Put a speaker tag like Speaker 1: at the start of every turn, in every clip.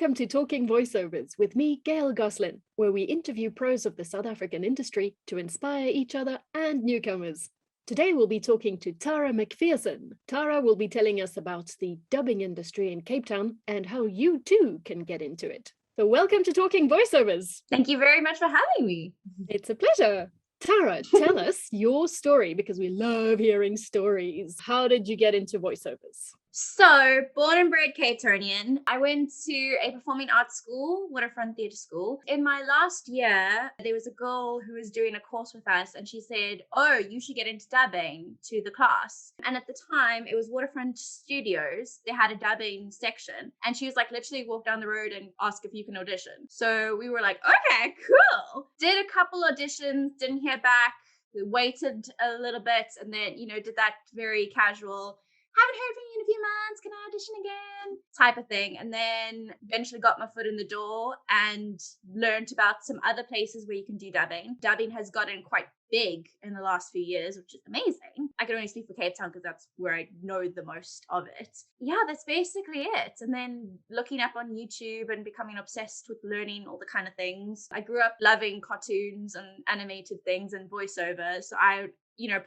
Speaker 1: Welcome to Talking Voiceovers with me, Gail Goslin, where we interview pros of the South African industry to inspire each other and newcomers. Today we'll be talking to Tara MacPherson. Tara will be telling us about the dubbing industry in Cape Town and how you too can get into it. So welcome to Talking Voiceovers.
Speaker 2: Thank you very much for having me.
Speaker 1: It's a pleasure. Tara, tell us your story because we love hearing stories. How did you get into voiceovers?
Speaker 2: So, born and bred Cape Townian, I went to a performing arts school, Waterfront Theatre School. In my last year, there was a girl who was doing a course with us and she said, "Oh, you should get into dubbing," to the class. And at the time, it was Waterfront Studios. They had a dubbing section. And she was like, literally walk down the road and ask if you can audition. So we were like, okay, cool. Did a couple auditions, didn't hear back. We waited a little bit and then, did that very casual, haven't heard from you in a few months, can I audition again? Type of thing. And then eventually got my foot in the door and learned about some other places where you can do dubbing. Dubbing has gotten quite big in the last few years, which is amazing. I can only speak for Cape Town because that's where I know the most of it. Yeah, that's basically it. And then looking up on YouTube and becoming obsessed with learning all the kind of things. I grew up loving cartoons and animated things and voiceover. So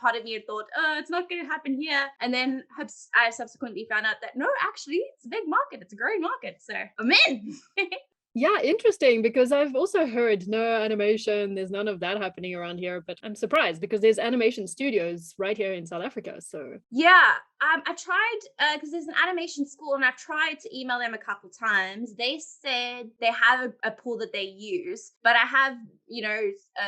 Speaker 2: part of me had thought, oh, it's not going to happen here. And then I subsequently found out that no, actually, it's a big market. It's a growing market. So I'm in.
Speaker 1: Yeah, interesting, because I've also heard no animation. There's none of that happening around here, but I'm surprised because there's animation studios right here in South Africa. So
Speaker 2: yeah, I tried because there's an animation school and I've tried to email them a couple times. They said they have a pool that they use, but I have,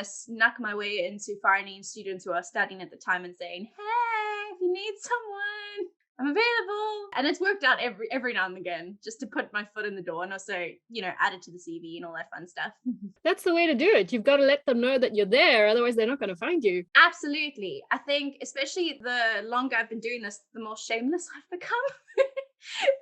Speaker 2: snuck my way into finding students who are studying at the time and saying, hey, if you need someone, I'm available. And it's worked out every now and again just to put my foot in the door and also, add it to the CV and all that fun stuff.
Speaker 1: That's the way to do it. You've got to let them know that you're there. Otherwise, they're not going to find you.
Speaker 2: Absolutely. I think especially the longer I've been doing this, the more shameless I've become.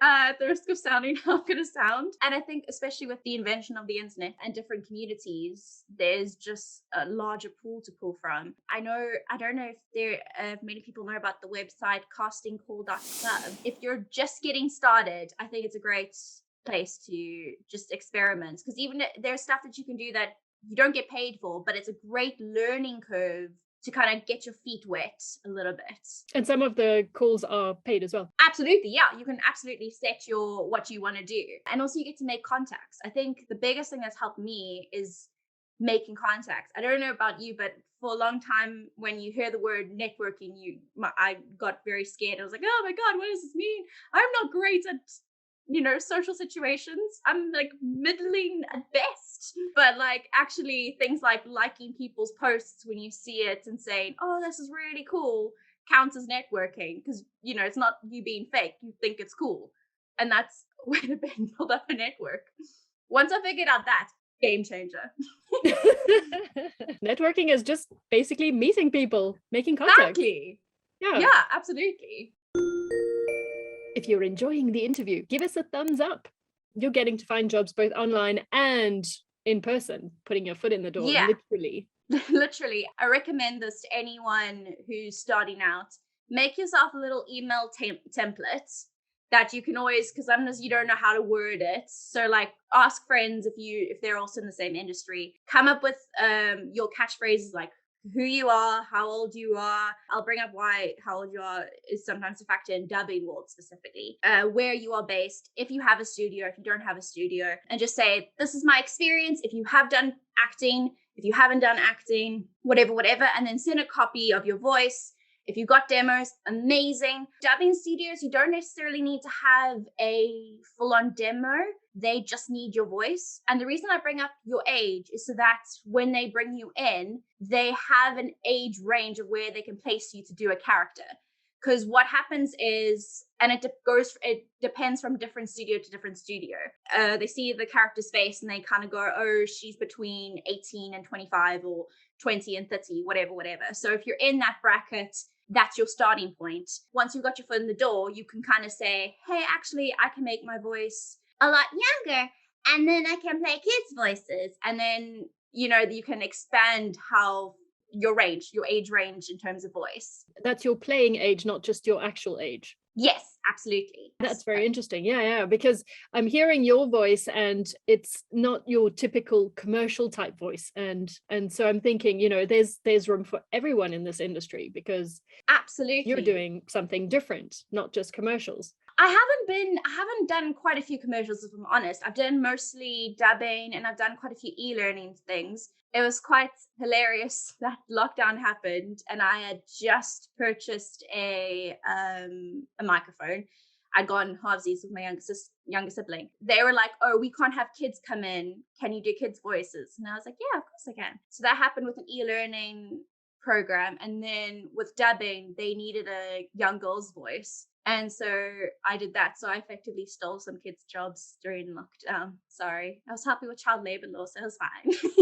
Speaker 2: At the risk of sounding how I'm going to sound. And I think especially with the invention of the internet and different communities, there's just a larger pool to pull from. I don't know if many people know about the website castingcall.club. If you're just getting started, I think it's a great place to just experiment, because even there's stuff that you can do that you don't get paid for, but it's a great learning curve to kind of get your feet wet a little bit.
Speaker 1: And some of the calls are paid as well.
Speaker 2: Absolutely. Yeah. You can absolutely set what you want to do. And also you get to make contacts. I think the biggest thing that's helped me is making contacts. I don't know about you, but for a long time, when you hear the word networking, I got very scared. I was like, oh my God, what does this mean? I'm not great at social situations. I'm like middling at best. But like actually things like liking people's posts when you see it and saying, oh, this is really cool, counts as networking, because it's not you being fake. You think it's cool. And that's a way to build up a network. Once I figured out that, game changer.
Speaker 1: Networking is just basically meeting people, making contact.
Speaker 2: Exactly. Yeah, absolutely.
Speaker 1: If you're enjoying the interview, give us a thumbs up. You're getting to find jobs both online and in person, putting your foot in the door, literally.
Speaker 2: Literally. I recommend this to anyone who's starting out. Make yourself a little email template that you can always, because sometimes you don't know how to word it. So like ask friends if they're also in the same industry. Come up with your catchphrases like who you are, how old you are. I'll bring up why how old you are is sometimes a factor in dubbing world specifically. Where you are based, if you have a studio, if you don't have a studio, and just say, this is my experience. If you have done acting, if you haven't done acting, whatever, and then send a copy of your voice. If you've got demos, amazing. Dubbing studios, you don't necessarily need to have a full-on demo. They just need your voice. And the reason I bring up your age is so that when they bring you in, they have an age range of where they can place you to do a character. Because what happens is, and it depends from different studio to different studio. They see the character's face and they kind of go, oh, she's between 18 and 25 or 20 and 30, whatever. So if you're in that bracket, that's your starting point. Once you've got your foot in the door, you can kind of say, hey, actually, I can make my voice a lot younger, and then I can play kids' voices. And then, you can expand your age range in terms of voice.
Speaker 1: That's your playing age, not just your actual age.
Speaker 2: Yes, absolutely.
Speaker 1: That's very interesting. Yeah, yeah, because I'm hearing your voice and it's not your typical commercial type voice. And so I'm thinking, there's room for everyone in this industry because you're
Speaker 2: Absolutely.
Speaker 1: doing something different, not just commercials.
Speaker 2: I haven't done quite a few commercials, if I'm honest. I've done mostly dubbing and I've done quite a few e-learning things. It was quite hilarious that lockdown happened and I had just purchased a microphone. I'd gone halvesies with my younger sibling. They were like, "Oh, we can't have kids come in. Can you do kids' voices?" And I was like, "Yeah, of course I can." So that happened with an e-learning program, and then with dubbing, they needed a young girl's voice. And so I did that. So I effectively stole some kids' jobs during lockdown. Sorry. I was happy with child labor law, so it was fine.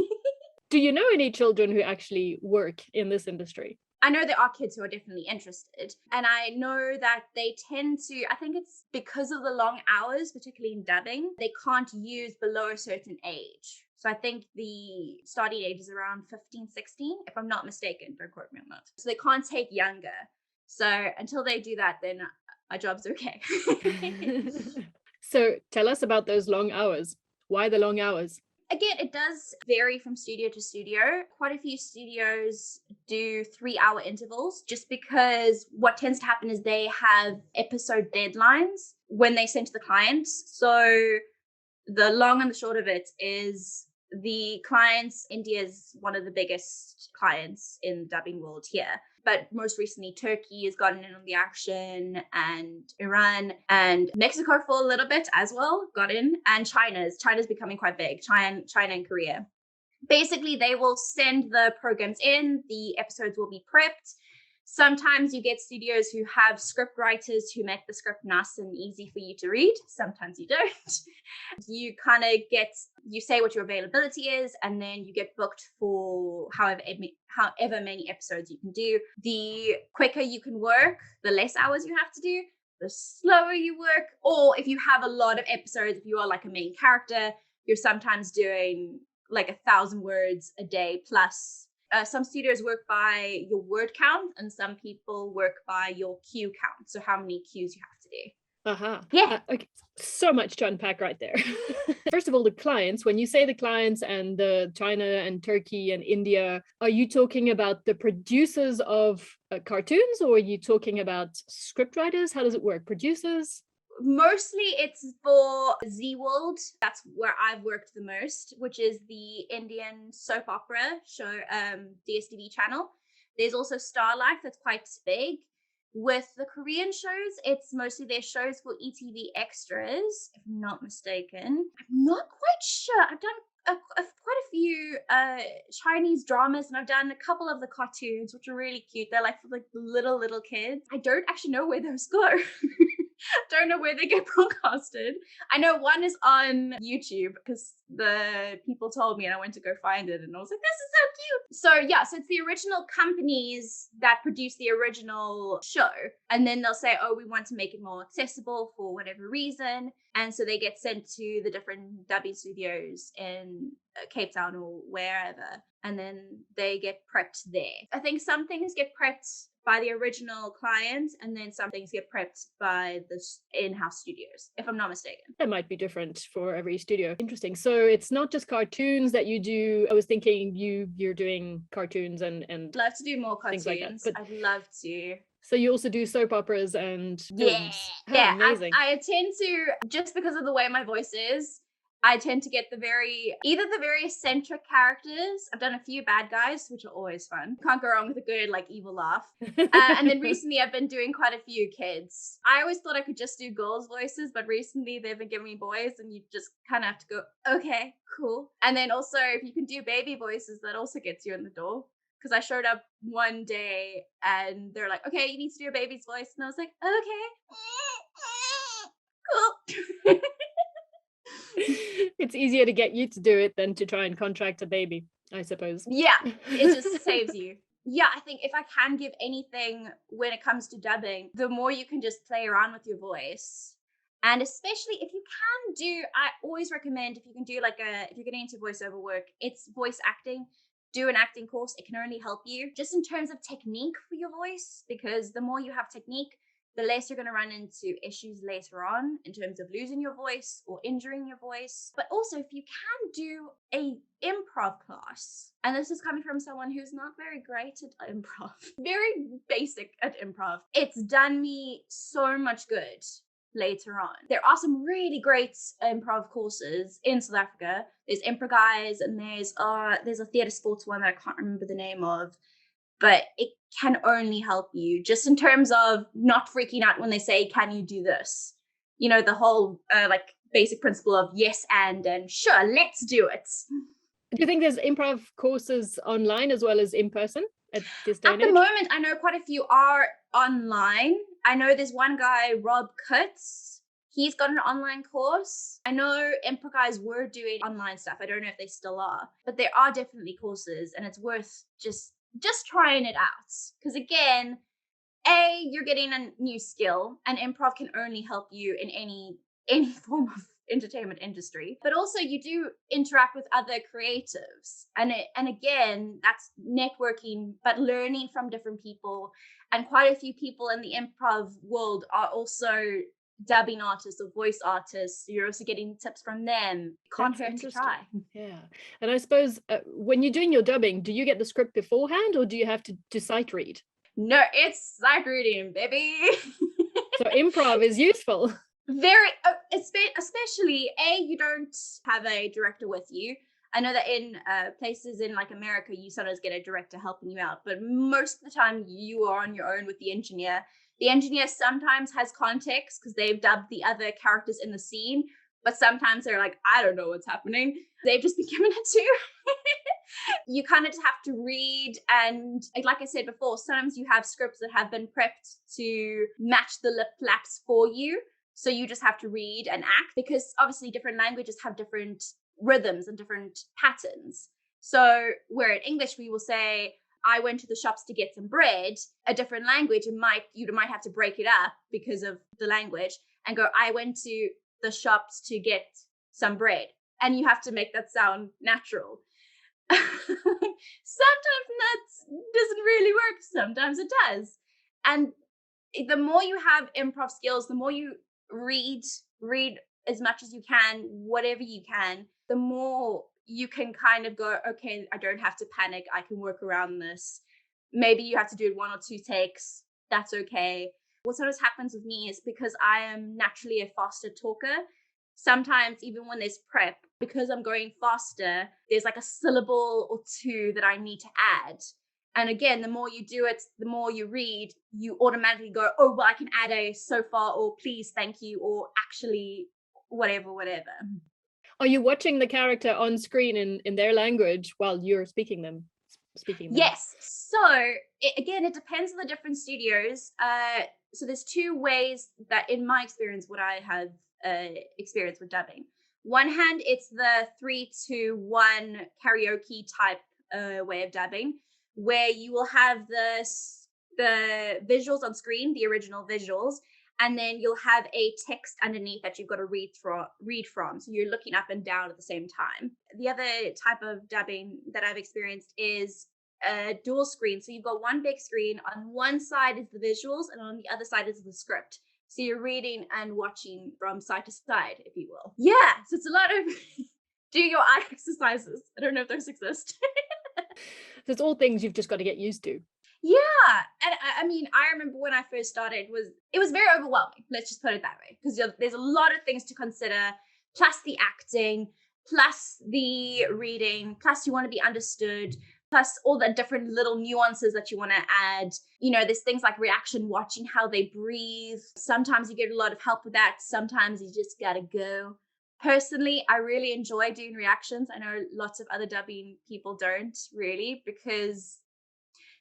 Speaker 1: Do you know any children who actually work in this industry?
Speaker 2: I know there are kids who are definitely interested. And I know that they tend to, I think it's because of the long hours, particularly in dubbing, they can't use below a certain age. So I think the starting age is around 15, 16, if I'm not mistaken. Don't quote me on that. So they can't take younger. So until they do that, then our job's okay.
Speaker 1: So tell us about those long hours. Why the long hours?
Speaker 2: Again, it does vary from studio to studio. Quite a few studios do 3 hour intervals just because what tends to happen is they have episode deadlines when they send to the clients. So the long and the short of it is the clients, India is one of the biggest clients in the dubbing world here. But most recently, Turkey has gotten in on the action, and Iran and Mexico for a little bit as well got in, and China's becoming quite big. China and Korea. Basically, they will send the programs in. The episodes will be prepped. Sometimes you get studios who have script writers who make the script nice and easy for you to read. Sometimes you don't. You kind of you say what your availability is, and then you get booked for however many episodes you can do. The quicker you can work, the less hours you have to do, the slower you work. Or if you have a lot of episodes, if you are like a main character, you're sometimes doing like 1,000 words a day plus. Some studios work by your word count, and some people work by your cue count. So how many cues you have to do. Yeah.
Speaker 1: Okay. So much to unpack right there. First of all, the clients, when you say the clients and the China and Turkey and India, are you talking about the producers of cartoons, or are you talking about script writers? How does it work? Producers?
Speaker 2: Mostly it's for Z World. That's where I've worked the most, which is the Indian soap opera show, DSTV channel. There's also Starlight, that's quite big. With the Korean shows, it's mostly their shows for ETV extras, if I'm not mistaken. I'm not quite sure. I've done quite a few Chinese dramas, and I've done a couple of the cartoons, which are really cute. They're like for like the little kids. I don't actually know where those go. Don't know where they get broadcasted. I know one is on YouTube because the people told me and I went to go find it and I was like, this is so cute. So yeah, so it's the original companies that produce the original show. And then they'll say, oh, we want to make it more accessible for whatever reason. And so they get sent to the different dubbing studios in Cape Town or wherever. And then they get prepped there. I think some things get prepped by the original client, and then some things get prepped by the in-house studios, if I'm not mistaken.
Speaker 1: That might be different for every studio. Interesting. So it's not just cartoons that you do. I was thinking you're doing cartoons and
Speaker 2: I'd love to do more cartoons.
Speaker 1: Like that, but
Speaker 2: I'd love to.
Speaker 1: So you also do soap operas and films.
Speaker 2: Yeah.
Speaker 1: Amazing.
Speaker 2: I tend to, just because of the way my voice is, I tend to get either the very eccentric characters. I've done a few bad guys, which are always fun. Can't go wrong with a good, like, evil laugh. And then recently I've been doing quite a few kids. I always thought I could just do girls' voices, but recently they've been giving me boys, and you just kind of have to go, okay, cool. And then also, if you can do baby voices, that also gets you in the door. Because I showed up one day and they're like, okay, you need to do a baby's voice. And I was like, okay, cool.
Speaker 1: It's easier to get you to do it than to try and contract a baby, I suppose.
Speaker 2: Yeah, it just saves you. Yeah, I think if I can give anything when it comes to dubbing, the more you can just play around with your voice. And especially if you can do, I always recommend if you can do if you're getting into voiceover work, it's voice acting. Do an acting course. It can only help you just in terms of technique for your voice, because the more you have technique, the less you're going to run into issues later on in terms of losing your voice or injuring your voice. But also, if you can do a improv class, and this is coming from someone who's not very great at improv, very basic at improv, it's done me so much good later on. There are some really great improv courses in South Africa. There's Improv Guys, and there's a theatre sports one that I can't remember the name of, but it can only help you just in terms of not freaking out when they say, can you do this? You know, the whole like basic principle of yes and sure, let's do it.
Speaker 1: Do you think there's improv courses online as well as in person at this day
Speaker 2: At
Speaker 1: and
Speaker 2: the
Speaker 1: age?
Speaker 2: moment, I know quite a few are online. I know there's one guy, Rob Kutz. He's got an online course. I know Improv Guys were doing online stuff. I don't know if they still are, but there are definitely courses, and it's worth just trying it out. Because again, you're getting a new skill, and improv can only help you in any form of entertainment industry, but also you do interact with other creatives, and again, that's networking, but learning from different people. And quite a few people in the improv world are also dubbing artists or voice artists. You're also getting tips from them. Can't hurt to try.
Speaker 1: Yeah. And I suppose when you're doing your dubbing, do you get the script beforehand, or do you have to sight read?
Speaker 2: No, it's sight reading, baby.
Speaker 1: So improv is useful.
Speaker 2: Very, especially you don't have a director with you. I know that in places in like America, you sometimes get a director helping you out, but most of the time you are on your own with the engineer. The engineer sometimes has context because they've dubbed the other characters in the scene, but sometimes they're like, I don't know what's happening. They've just been given it to you. You kind of just have to read, and like I said before, sometimes you have scripts that have been prepped to match the lip flaps for you. So you just have to read and act, because obviously different languages have different rhythms and different patterns. So where in English we will say, I went to the shops to get some bread, a different language, you might have to break it up because of the language and go, I went to the shops to get some bread. And you have to make that sound natural. Sometimes that doesn't really work. Sometimes it does. And the more you have improv skills, the more you read as much as you can, whatever you can, the more you can kind of go, okay, I don't have to panic. I can work around this. Maybe you have to do it 1 or 2 takes. That's okay. What sort of happens with me is because I am naturally a faster talker. Sometimes even when there's prep, because I'm going faster, there's like a syllable or 2 that I need to add. And again, the more you do it, the more you read, you automatically go, oh, well, I can add a so far, or please, thank you, or actually, whatever.
Speaker 1: Are you watching the character on screen in their language while you're speaking them?
Speaker 2: Yes. So it depends on the different studios. So there's 2 ways that, in my experience, what I have experience with dubbing. One hand, it's the 3-2-1 karaoke type way of dubbing, where you will have the visuals on screen, the original visuals, and then you'll have a text underneath that you've got to read from. So you're looking up and down at the same time. The other type of dubbing that I've experienced is a dual screen. So you've got one big screen. On one side is the visuals, and on the other side is the script. So you're reading and watching from side to side, if you will. Yeah, so it's a lot of do your eye exercises. I don't know if those exist.
Speaker 1: So it's all things you've just got to get used to.
Speaker 2: Yeah, and I mean, I remember when I first started, it was very overwhelming. Let's just put it that way, because there's a lot of things to consider, plus the acting, plus the reading, plus you want to be understood, plus all the different little nuances that you want to add. You know, there's things like reaction, watching how they breathe. Sometimes you get a lot of help with that. Sometimes you just gotta go. Personally, I really enjoy doing reactions. I know lots of other dubbing people don't really, because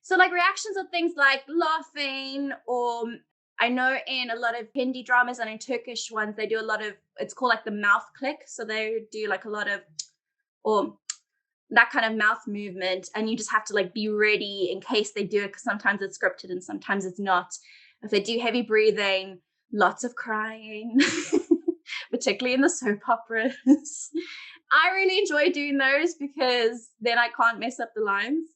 Speaker 2: so like reactions are things like laughing, or I know in a lot of Hindi dramas and in Turkish ones, they do a lot of, it's called like the mouth click. So they do like a lot of, or that kind of mouth movement. And you just have to like be ready in case they do it, because sometimes it's scripted and sometimes it's not. If they do heavy breathing, lots of crying, particularly in the soap operas. I really enjoy doing those because then I can't mess up the lines.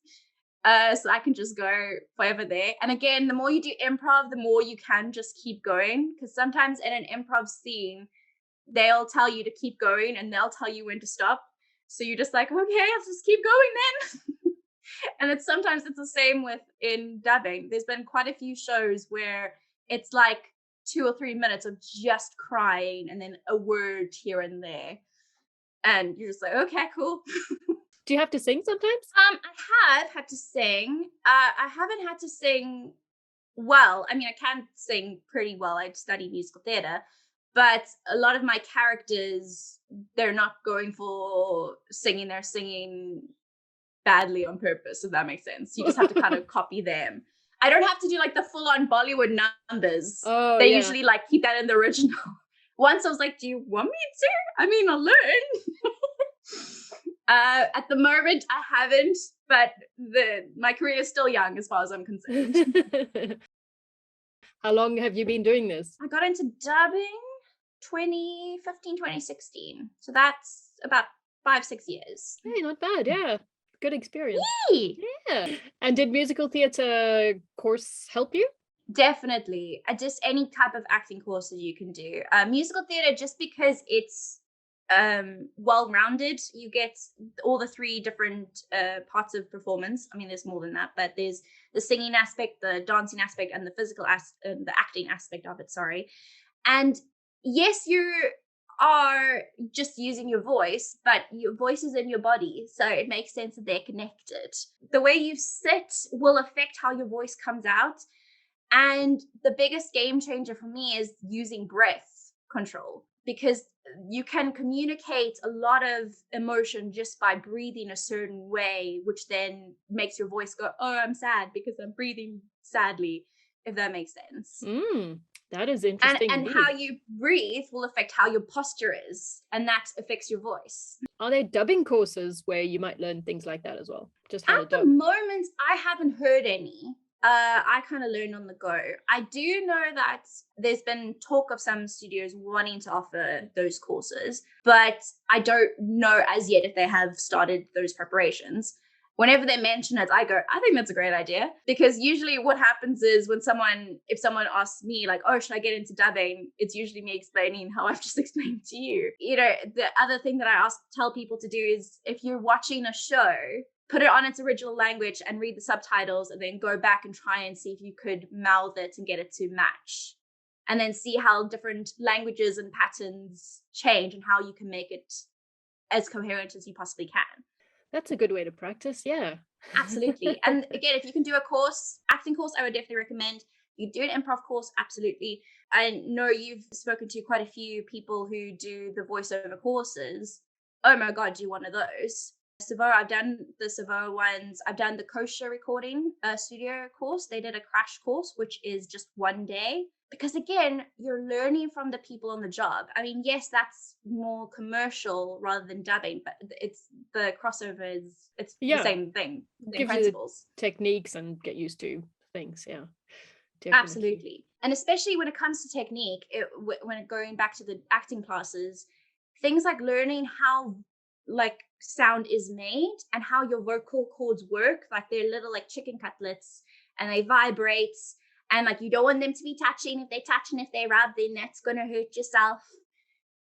Speaker 2: So I can just go forever there. And again, the more you do improv, the more you can just keep going. Because sometimes in an improv scene, they'll tell you to keep going and they'll tell you when to stop. So you're just like, okay, I'll just keep going then. And sometimes it's the same with in dubbing. There's been quite a few shows where it's like 2 or 3 minutes of just crying and then a word here and there. And you're just like, okay, cool.
Speaker 1: Do you have to sing sometimes?
Speaker 2: I have had to sing. I haven't had to sing well. I mean, I can sing pretty well. I studied musical theater, but a lot of my characters, they're not going for singing. They're singing badly on purpose, if that makes sense. You just have to kind of copy them. I don't have to do like the full-on Bollywood numbers.
Speaker 1: Oh,
Speaker 2: They
Speaker 1: yeah.
Speaker 2: usually like keep that in the original. Once I was like, do you want me to? I mean, I'll learn. At the moment, I haven't, but my career is still young as far as I'm concerned.
Speaker 1: How long have you been doing this?
Speaker 2: I got into dubbing 2015, 2016. So that's about 5-6 years.
Speaker 1: Hey, not bad. Yeah. Good experience.
Speaker 2: Yay!
Speaker 1: Yeah. And did musical theater course help you?
Speaker 2: Definitely. Just any type of acting course that you can do. Musical theater, just because it's well-rounded, you get all the 3 different parts of performance. I mean, there's more than that, but there's the singing aspect, the dancing aspect, and the physical the acting aspect of it. Sorry. And yes, you are just using your voice, but your voice is in your body, so it makes sense that they're connected. The way you sit will affect how your voice comes out. And the biggest game changer for me is using breath control, because you can communicate a lot of emotion just by breathing a certain way, which then makes your voice go, oh, I'm sad because I'm breathing sadly, if that makes sense.
Speaker 1: That is interesting.
Speaker 2: And how you breathe will affect how your posture is, and that affects your voice.
Speaker 1: Are there dubbing courses where you might learn things like that as well? Just how to
Speaker 2: At the
Speaker 1: dub?
Speaker 2: moment, I haven't heard any. I kind of learn on the go. I do know that there's been talk of some studios wanting to offer those courses, but I don't know as yet if they have started those preparations. Whenever they mention it, I go, I think that's a great idea. Because usually what happens is if someone asks me like, oh, should I get into dubbing? It's usually me explaining how I've just explained to you. You know, the other thing that I tell people to do is, if you're watching a show, put it on its original language and read the subtitles, and then go back and try and see if you could mouth it and get it to match. And then see how different languages and patterns change and how you can make it as coherent as you possibly can.
Speaker 1: That's a good way to practice. Yeah.
Speaker 2: Absolutely. And again, if you can do a acting course, I would definitely recommend. You do an improv course, absolutely. I know you've spoken to quite a few people who do the voiceover courses. Oh my God, do one of those. Savoa, I've done the Savoa ones. I've done the kosher recording studio course. They did a crash course, which is just 1 day. Because again, you're learning from the people on the job. I mean, yes, that's more commercial rather than dubbing, but it's the crossover it's the same thing, same
Speaker 1: Gives
Speaker 2: principles.
Speaker 1: You techniques and get used to things. Yeah,
Speaker 2: definitely. Absolutely. And especially when it comes to technique, when going back to the acting classes, things like learning how like sound is made and how your vocal cords work, like they're little like chicken cutlets and they vibrate, and like you don't want them to be touching. If they touch and if they rub, then that's going to hurt yourself.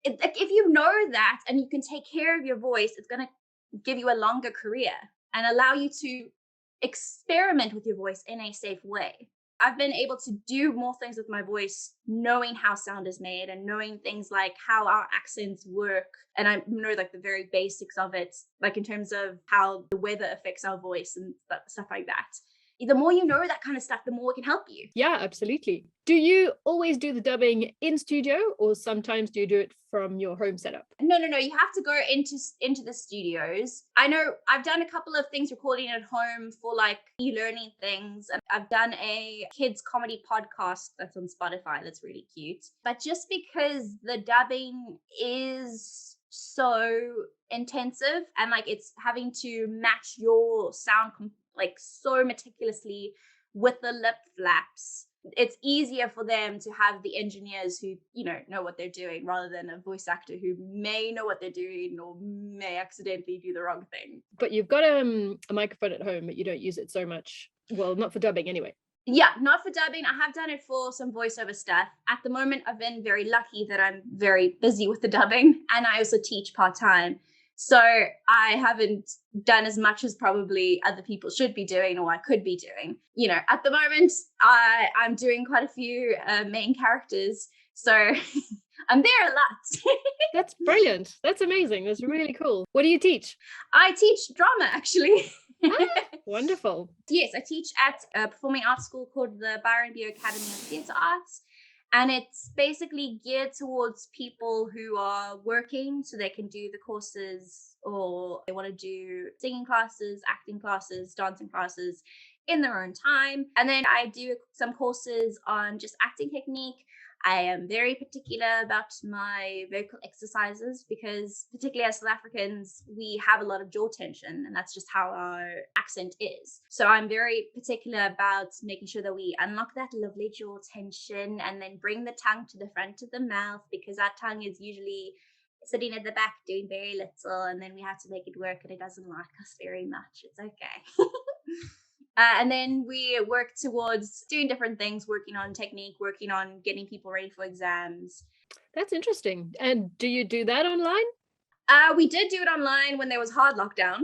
Speaker 2: If you know that and you can take care of your voice, it's going to give you a longer career and allow you to experiment with your voice in a safe way. I've been able to do more things with my voice, knowing how sound is made and knowing things like how our accents work. And I know like the very basics of it, like in terms of how the weather affects our voice and stuff like that. The more you know that kind of stuff, the more it can help you.
Speaker 1: Yeah, absolutely. Do you always do the dubbing in studio, or sometimes do you do it from your home setup?
Speaker 2: No. You have to go into the studios. I know I've done a couple of things recording at home for like e-learning things. I've done a kids comedy podcast that's on Spotify that's really cute. But just because the dubbing is so intensive and like it's having to match your sound like so meticulously with the lip flaps, it's easier for them to have the engineers who, know what they're doing rather than a voice actor who may know what they're doing or may accidentally do the wrong thing.
Speaker 1: But you've got a microphone at home, but you don't use it so much. Well, not for dubbing anyway.
Speaker 2: Yeah, not for dubbing. I have done it for some voiceover stuff. At the moment, I've been very lucky that I'm very busy with the dubbing, and I also teach part-time. So I haven't done as much as probably other people should be doing or I could be doing. At the moment, I'm doing quite a few main characters. So I'm there a lot.
Speaker 1: That's brilliant. That's amazing. That's really cool. What do you teach?
Speaker 2: I teach drama, actually.
Speaker 1: Wonderful.
Speaker 2: Yes, I teach at a performing arts school called the Byron Bio Academy of Theatre Arts. And it's basically geared towards people who are working so they can do the courses, or they want to do singing classes, acting classes, dancing classes in their own time. And then I do some courses on just acting technique. I am very particular about my vocal exercises because, particularly as South Africans, we have a lot of jaw tension, and that's just how our accent is. So I'm very particular about making sure that we unlock that lovely jaw tension and then bring the tongue to the front of the mouth, because our tongue is usually sitting at the back doing very little, and then we have to make it work, and it doesn't like us very much. It's okay. And then we work towards doing different things, working on technique, working on getting people ready for exams.
Speaker 1: That's interesting. And do you do that online?
Speaker 2: We did do it online when there was hard lockdown.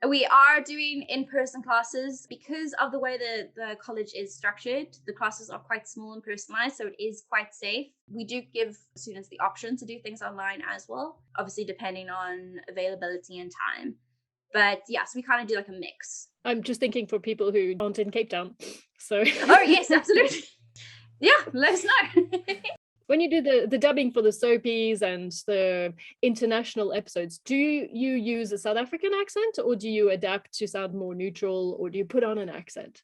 Speaker 2: We are doing in-person classes because of the way the college is structured. The classes are quite small and personalized, so it is quite safe. We do give students the option to do things online as well, obviously depending on availability and time. But yes, we kind of do like a mix.
Speaker 1: I'm just thinking for people who aren't in Cape Town. So
Speaker 2: Oh yes, absolutely. Yeah, let us know.
Speaker 1: When you do the dubbing for the soapies and the international episodes, do you use a South African accent, or do you adapt to sound more neutral, or do you put on an accent?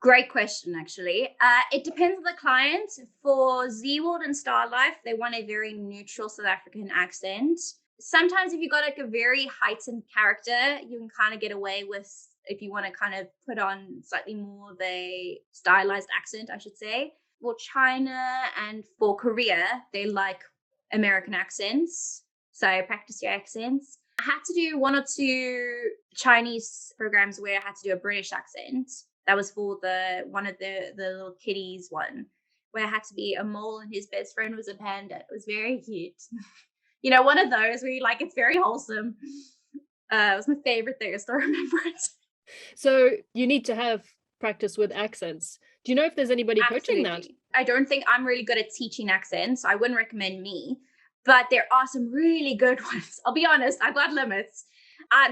Speaker 2: Great question, actually. It depends on the client. For Z-World and Star Life, they want a very neutral South African accent. Sometimes if you got like a very heightened character, you can kind of get away with, if you want to kind of put on slightly more of a stylized accent, I should say. For China and for Korea, they like American accents. So practice your accents. I had to do one or two Chinese programs where I had to do a British accent. That was for one of the little kitties one, where I had to be a mole and his best friend was a panda. It was very cute. One of those where it's very wholesome. It was my favorite thing. I still remember it.
Speaker 1: So you need to have practice with accents. Do you know if there's anybody
Speaker 2: Absolutely.
Speaker 1: coaching that?
Speaker 2: I don't think I'm really good at teaching accents, so I wouldn't recommend me. But there are some really good ones. I'll be honest, I've got limits.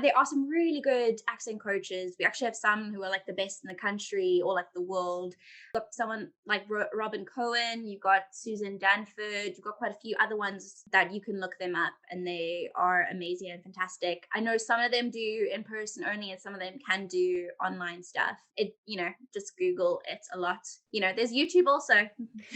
Speaker 2: There are some really good accent coaches. We actually have some who are like the best in the country or like the world. You've got someone like Robin Cohen, you've got Susan Danford, you've got quite a few other ones that you can look them up, and they are amazing and fantastic. I know some of them do in person only, and some of them can do online stuff. Just Google it a lot. There's YouTube also.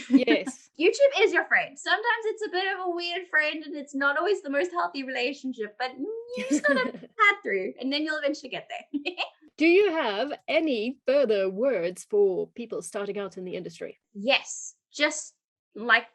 Speaker 1: Yes.
Speaker 2: YouTube is your friend. Sometimes it's a bit of a weird friend, and it's not always the most healthy relationship, but you just gotta pad through, and then you'll eventually get there.
Speaker 1: Do you have any further words for people starting out in the industry?
Speaker 2: Yes, just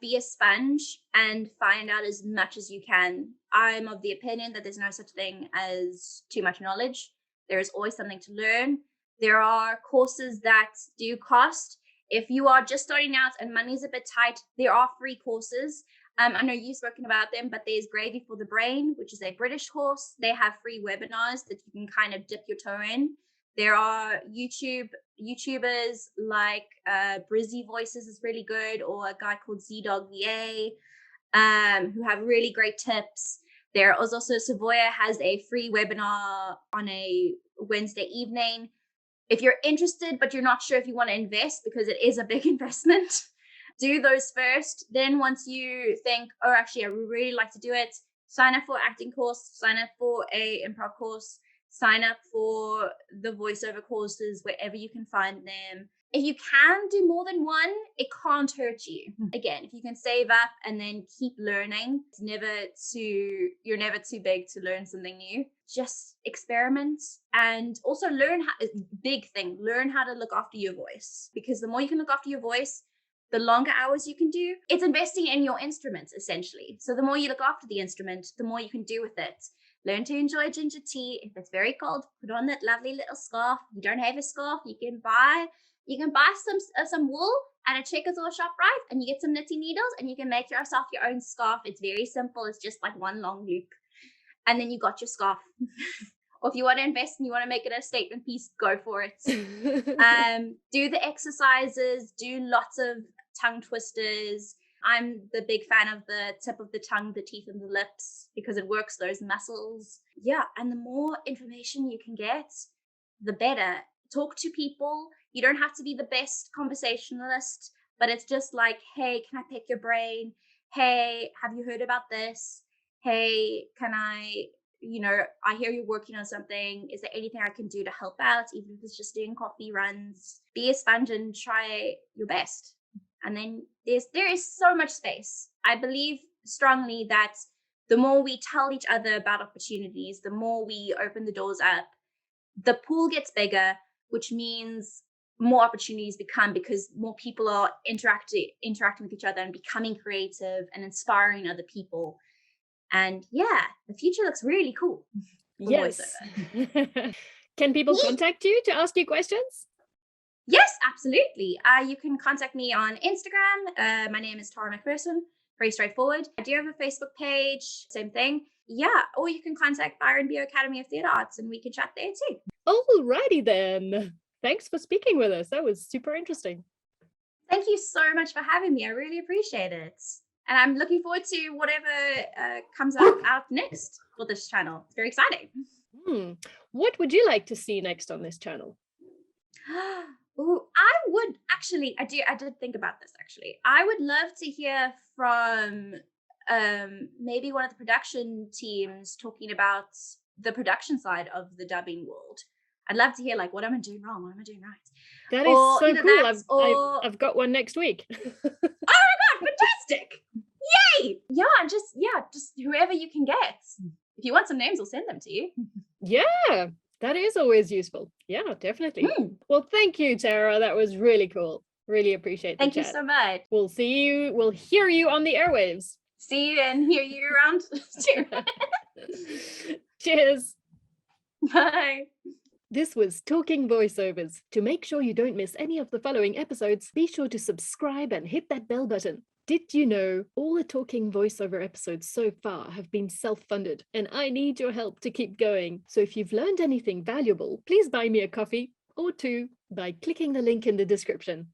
Speaker 2: be a sponge and find out as much as you can. I'm of the opinion that there's no such thing as too much knowledge. There is always something to learn. There are courses that do cost. If you are just starting out and money's a bit tight, there are free courses. I know you've spoken about them, but there's Gravy for the Brain, which is a British course. They have free webinars that you can kind of dip your toe in. There are YouTubers like Brizzy Voices is really good, or a guy called Z-Dog VA, who have really great tips. There is also Savoya has a free webinar on a Wednesday evening. If you're interested, but you're not sure if you want to invest, because it is a big investment, do those first. Then once you think, oh, actually, I would really like to do it, sign up for an acting course, sign up for a improv course, sign up for the voiceover courses wherever you can find them. if you can do more than one, it can't hurt you. Again, if you can save up and then keep learning, you're never too big to learn something new. Just experiment, and also learn how to look after your voice, because the more you can look after your voice, the longer hours you can do. It's investing in your instrument, essentially. So the more you look after the instrument, the more you can do with it. Learn to enjoy ginger tea. If it's very cold, put on that lovely little scarf. If you don't have a scarf, you can buy some wool at a Checkers or a ShopRite, and you get some knitting needles, and you can make yourself your own scarf. It's very simple. It's just like one long loop, and then you got your scarf. Or if you want to invest and you want to make it a statement piece, go for it. Do the exercises. Do lots of tongue twisters. I'm the big fan of the tip of the tongue, the teeth, and the lips, because it works those muscles. Yeah, and the more information you can get, the better. Talk to people. You don't have to be the best conversationalist, but it's just like, hey, can I pick your brain? Hey, have you heard about this? Hey, I hear you're working on something. Is there anything I can do to help out? Even if it's just doing coffee runs. Be a sponge and try your best. And then there is so much space. I believe strongly that the more we tell each other about opportunities, the more we open the doors up, the pool gets bigger, which means more opportunities become, because more people are interacting with each other and becoming creative and inspiring other people. And yeah, the future looks really cool.
Speaker 1: Yes. Can people contact you to ask you questions?
Speaker 2: Yes, absolutely. You can contact me on Instagram. My name is Tara MacPherson. Very straightforward. I do have a Facebook page. Same thing. Yeah. Or you can contact Byron Bio Academy of Theatre Arts, and we can chat there too.
Speaker 1: Alrighty then. Thanks for speaking with us. That was super interesting.
Speaker 2: Thank you so much for having me. I really appreciate it. And I'm looking forward to whatever comes out next for this channel. It's very exciting.
Speaker 1: What would you like to see next on this channel?
Speaker 2: Ooh, I did think about this actually. I would love to hear from maybe one of the production teams talking about the production side of the dubbing world. I'd love to hear, like, what am I doing wrong? What am I doing right?
Speaker 1: That is so cool. I've got one next week.
Speaker 2: Oh my god, fantastic! Yay! Just whoever you can get. If you want some names, I'll send them to you.
Speaker 1: Yeah, that is always useful. Yeah, definitely. Well, thank you, Tara. That was really cool. Really appreciate it.
Speaker 2: Thank you so much.
Speaker 1: We'll hear you on the airwaves.
Speaker 2: See you and hear you around.
Speaker 1: Cheers.
Speaker 2: Bye.
Speaker 1: This was Talking Voiceovers. To make sure you don't miss any of the following episodes, be sure to subscribe and hit that bell button. Did you know all the Talking Voiceover episodes so far have been self-funded, and I need your help to keep going. So if you've learned anything valuable, please buy me a coffee or two by clicking the link in the description.